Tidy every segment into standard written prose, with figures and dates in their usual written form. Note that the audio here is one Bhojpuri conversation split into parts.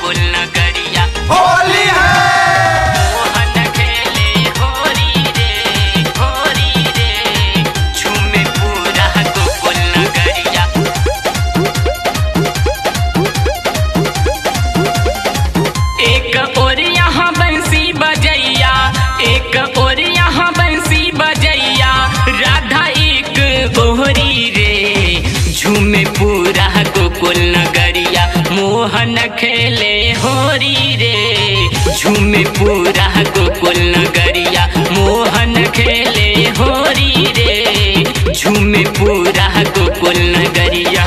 गोकुल नगरिया होली है। मोहन खेले होरी रे झूमे पूरा गोकुल नगरिया। एक और यहाँ बंसी बजैया, एक और यहाँ बंसी बजैया, राधा एक गोहरी रे झूमे पूरा गोकुल नगरिया। मोहन खेले होरी रे झूमे पूरा गोकुल नगरिया। मोहन खेले होरी रे झूमे पूरा गोकुल नगरिया।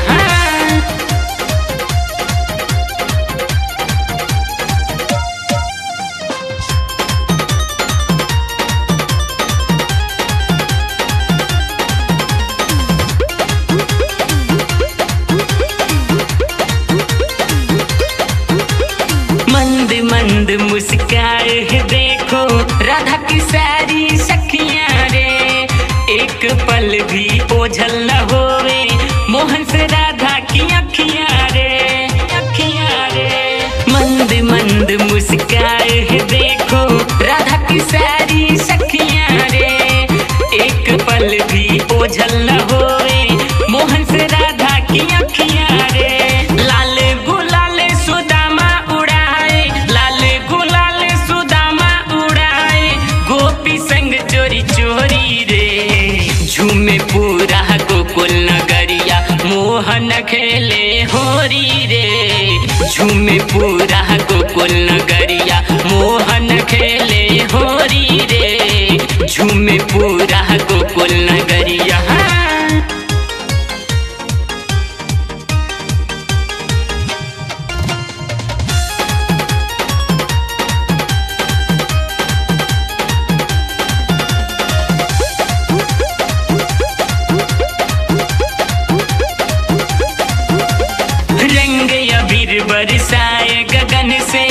मंद मंद मुस्काए है देखो राधा की सारी सखियां रे। एक पल भी ओझल न होवे मोहन से राधा की अखियां रे, अखियां रे। मंद मंद मुस्काए है देखो राधा की सारी सखियां रे। एक पल भी ओझल न होवे मोहन से राधा की अखियां रे। लाल गुलाल सुदामा उड़ाए, लाल गुलाल सुदामा उड़ाए, गोपी संग चोरी चोरी रे झूमे पूरा गोकुल नगरिया। मोहन खेले होरी रे झूमे पूरा गोकुल नगरिया। मोहन खेले होरी रे झूमे पूरा गोकुल नगरिया। रंग अबीर बरसाए गगन से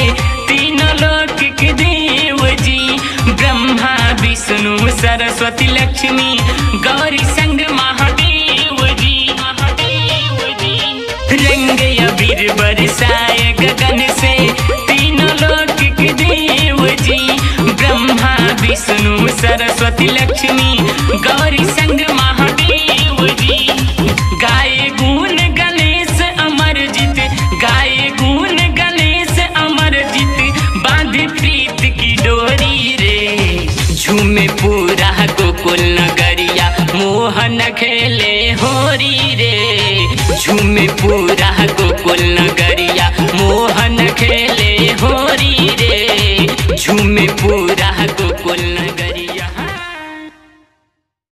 तीनों लोक के देव जी, ब्रह्मा विष्णु सरस्वती लक्ष्मी गौरी संग महादेव जी, महादेव जी। रंग अबीर बरसाए गगन से तीनों लोक के देव जी, ब्रह्मा विष्णु सरस्वती लक्ष्मी गौरी संग महादेव जी। गाए गुण गणेश अमरजीत, गाए गुण गणेश अमरजीत, बांध प्रीत की डोरी रे झूमे पूरा गोकुल नगरिया। मोहन खेले होरी रे झूमे पूरा